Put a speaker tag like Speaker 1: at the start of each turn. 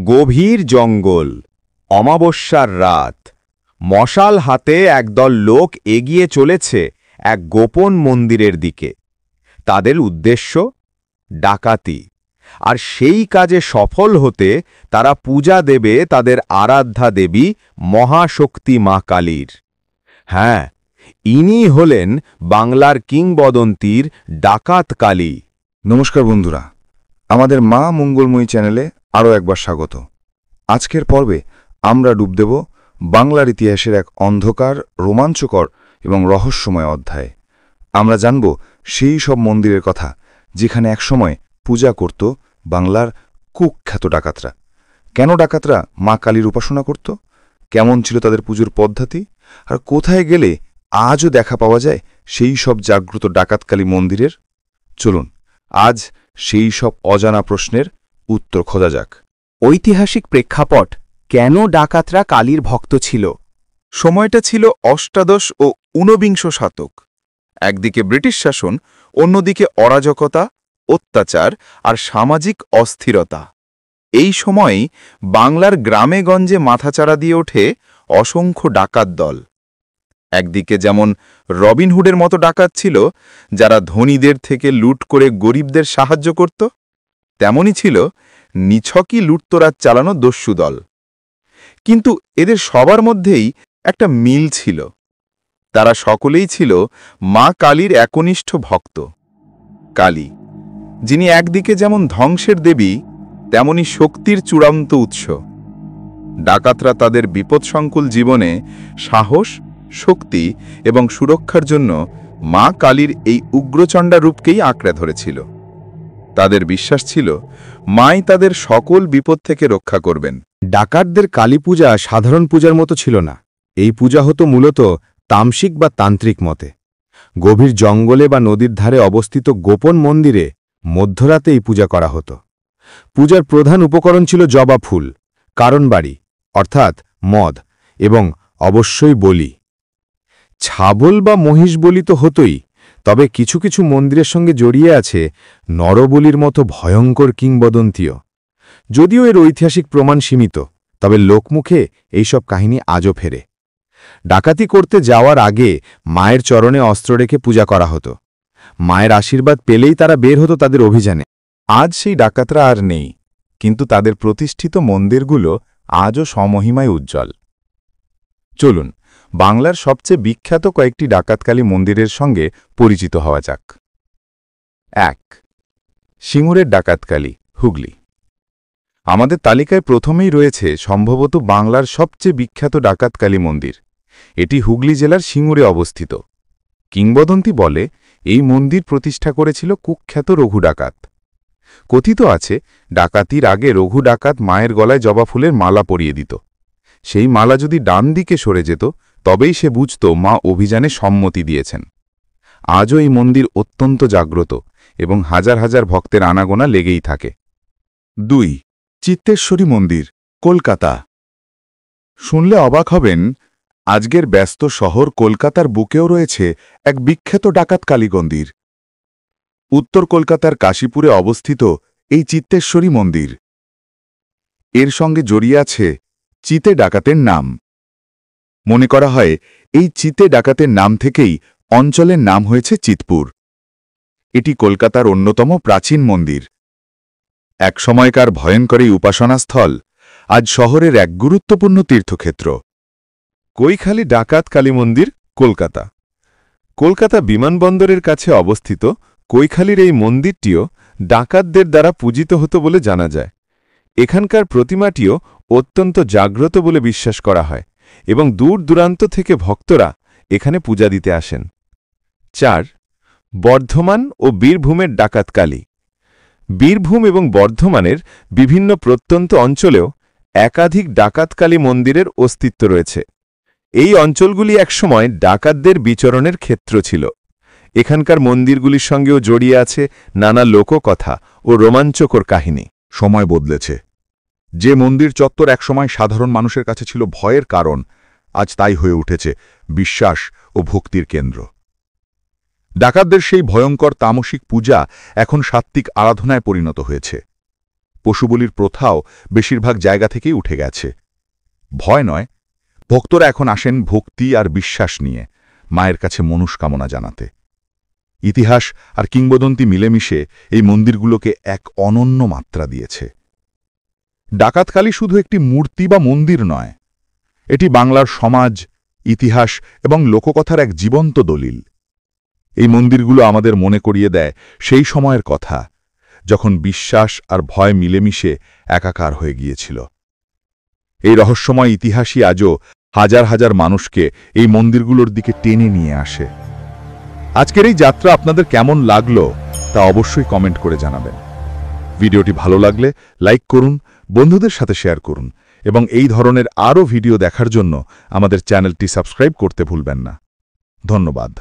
Speaker 1: গভীর জঙ্গল, অমাবস্যার রাত। মশাল হাতে একদল লোক এগিয়ে চলেছে এক গোপন মন্দিরের দিকে। তাদের উদ্দেশ্য ডাকাতি, আর সেই কাজে সফল হতে তারা পূজা দেবে তাদের আরাধ্যা দেবী মহাশক্তি মা কালীর। হ্যাঁ, ইনি হলেন বাংলার কিংবদন্তির ডাকাত কালী।
Speaker 2: নমস্কার বন্ধুরা, আমাদের মা মঙ্গলময়ী চ্যানেলে আরও একবার স্বাগত। আজকের পর্বে আমরা ডুব দেব বাংলার ইতিহাসের এক অন্ধকার, রোমাঞ্চকর এবং রহস্যময় অধ্যায়ে। আমরা জানব সেই সব মন্দিরের কথা যেখানে একসময় পূজা করত বাংলার কুখ্যাত ডাকাতরা। কেন ডাকাতরা মা কালীর উপাসনা করত, কেমন ছিল তাদের পুজোর পদ্ধতি, আর কোথায় গেলে আজও দেখা পাওয়া যায় সেই সব জাগ্রত ডাকাতকালী মন্দিরের। চলুন আজ সেই সব অজানা প্রশ্নের উত্তর খোঁজা যাক।
Speaker 1: ঐতিহাসিক প্রেক্ষাপট, কেন ডাকাতরা কালীর ভক্ত ছিল?
Speaker 3: সময়টা ছিল অষ্টাদশ ও ঊনবিংশ শতক। একদিকে ব্রিটিশ শাসন, অন্যদিকে অরাজকতা, অত্যাচার আর সামাজিক অস্থিরতা। এই সময়েই বাংলার গ্রামে গঞ্জে মাথাচাড়া দিয়ে ওঠে অসংখ্য ডাকাত দল। একদিকে যেমন রবিনহুডের মতো ডাকাত ছিল যারা ধনীদের থেকে লুট করে গরিবদের সাহায্য করত, তেমনি ছিল নিছকই লুটতরাজ চালানো দস্যু দল। কিন্তু এদের সবার মধ্যেই একটা মিল ছিল, তারা সকলেই ছিল মা কালীর একনিষ্ঠ ভক্ত। কালী, যিনি একদিকে যেমন ধ্বংসের দেবী, তেমনি শক্তির চূড়ান্ত উৎস। ডাকাতরা তাদের বিপদসংকুল জীবনে সাহস, শক্তি এবং সুরক্ষার জন্য মা কালীর এই উগ্রচণ্ডা রূপকেই আঁকড়ে ধরেছিল। তাদের বিশ্বাস ছিল মাই তাদের সকল বিপদ থেকে রক্ষা করবেন।
Speaker 1: ডাকাতদের কালী পূজা সাধারণ পূজার মতো ছিল না। এই পূজা হতো মূলত তামসিক বা তান্ত্রিক মতে। গভীর জঙ্গলে বা নদীর ধারে অবস্থিত গোপন মন্দিরে মধ্যরাতে এই পূজা করা হতো। পূজার প্রধান উপকরণ ছিল জবা ফুল, কারণবাড়ি অর্থাৎ মদ, এবং অবশ্যই বলি। ছাগল বা মহিষ বলি তো হতোই, তবে কিছু কিছু মন্দিরের সঙ্গে জড়িয়ে আছে নরবলির মতো ভয়ঙ্কর কিংবদন্তিও। যদিও এর ঐতিহাসিক প্রমাণ সীমিত, তবে লোকমুখে এইসব কাহিনী আজও ফেরে। ডাকাতি করতে যাওয়ার আগে মায়ের চরণে অস্ত্র রেখে পূজা করা হতো। মায়ের আশীর্বাদ পেলেই তারা বের হতো তাদের অভিযানে।
Speaker 3: আজ সেই ডাকাতরা আর নেই, কিন্তু তাদের প্রতিষ্ঠিত মন্দিরগুলো আজও স্বমহিমায় উজ্জ্বল। চলুন বাংলার সবচেয়ে বিখ্যাত কয়েকটি ডাকাতকালী মন্দিরের সঙ্গে পরিচিত হওয়া যাক। ১. সিঙ্গুরের ডাকাতকালী, হুগলি। আমাদের তালিকায় প্রথমেই রয়েছে সম্ভবত বাংলার সবচেয়ে বিখ্যাত ডাকাতকালী মন্দির। এটি হুগলি জেলার সিঙ্গুরে অবস্থিত। কিংবদন্তি বলে এই মন্দির প্রতিষ্ঠা করেছিল কুখ্যাত রঘু ডাকাত। কথিত আছে ডাকাতির আগে রঘু ডাকাত মায়ের গলায় জবা ফুলের মালা পরিয়ে দিত। সেই মালা যদি ডান দিকে সরে যেত, তবেই সে বুঝত মা অভিযানে সম্মতি দিয়েছেন। আজও এই মন্দির অত্যন্ত জাগ্রত এবং হাজার হাজার ভক্তের আনাগোনা লেগেই থাকে। ২. চিত্তেশ্বরী মন্দির, কলকাতা। শুনলে অবাক হবেন, আজকের ব্যস্ত শহর কলকাতার বুকেও রয়েছে এক বিখ্যাত ডাকাত কালী মন্দির। উত্তর কলকাতার কাশীপুরে অবস্থিত এই চিত্তেশ্বরী মন্দির। এর সঙ্গে জড়িয়ে আছে চিতে ডাকাতের নাম। মনে করা হয় এই চিতে ডাকাতের নাম থেকেই অঞ্চলের নাম হয়েছে চিতপুর। এটি কলকাতার অন্যতম প্রাচীন মন্দির। এক সময়কার ভয়ঙ্কর এই উপাসনাস্থল আজ শহরের এক গুরুত্বপূর্ণ তীর্থক্ষেত্র। কৈখালী ডাকাত কালী মন্দির, কলকাতা। কলকাতা বিমানবন্দরের কাছে অবস্থিত কৈখালীর এই মন্দিরটিও ডাকাতদের দ্বারা পূজিত হতো বলে জানা যায়। এখানকার প্রতিমাটিও অত্যন্ত জাগ্রত বলে বিশ্বাস করা হয় এবং দূর দূরান্ত থেকে ভক্তরা এখানে পূজা দিতে আসেন। ৪. বর্ধমান ও বীরভূমের ডাকাতকালী। বীরভূম এবং বর্ধমানের বিভিন্ন প্রত্যন্ত অঞ্চলেও একাধিক ডাকাতকালী মন্দিরের অস্তিত্ব রয়েছে। এই অঞ্চলগুলি একসময় ডাকাতদের বিচরণের ক্ষেত্র ছিল। এখানকার মন্দিরগুলির সঙ্গেও জড়িয়ে আছে নানা লোককথা ও রোমাঞ্চকর কাহিনী।
Speaker 2: সময় বদলেছে। যে মন্দির চত্বর একসময় সাধারণ মানুষের কাছে ছিল ভয়ের কারণ, আজ তাই হয়ে উঠেছে বিশ্বাস ও ভক্তির কেন্দ্র। ডাকাতদের সেই ভয়ঙ্কর তামসিক পূজা এখন সাত্ত্বিক আরাধনায় পরিণত হয়েছে।
Speaker 3: পশুবলির প্রথাও বেশিরভাগ জায়গা থেকেই উঠে গেছে। ভয় নয়, ভক্তরা এখন আসেন ভক্তি আর বিশ্বাস নিয়ে, মায়ের কাছে মনস্কামনা জানাতে। ইতিহাস আর কিংবদন্তি মিলেমিশে এই মন্দিরগুলোকে এক অনন্য মাত্রা দিয়েছে। ডাকাতকালী শুধু একটি মূর্তি বা মন্দির নয়, এটি বাংলার সমাজ, ইতিহাস এবং লোককথার এক জীবন্ত দলিল। এই মন্দিরগুলো আমাদের মনে করিয়ে দেয় সেই সময়ের কথা, যখন বিশ্বাস আর ভয় মিলেমিশে একাকার হয়ে গিয়েছিল। এই রহস্যময় ইতিহাসই আজও হাজার হাজার মানুষকে এই মন্দিরগুলোর দিকে টেনে নিয়ে আসে। আজকের এই যাত্রা আপনাদের কেমন লাগলো তা অবশ্যই কমেন্ট করে জানাবেন। ভিডিওটি ভালো লাগলে লাইক করুন, বন্ধুদের সাথে শেয়ার করুন এবং এই ধরনের আরও ভিডিও দেখার জন্য আমাদের চ্যানেলটি সাবস্ক্রাইব করতে ভুলবেন না। ধন্যবাদ।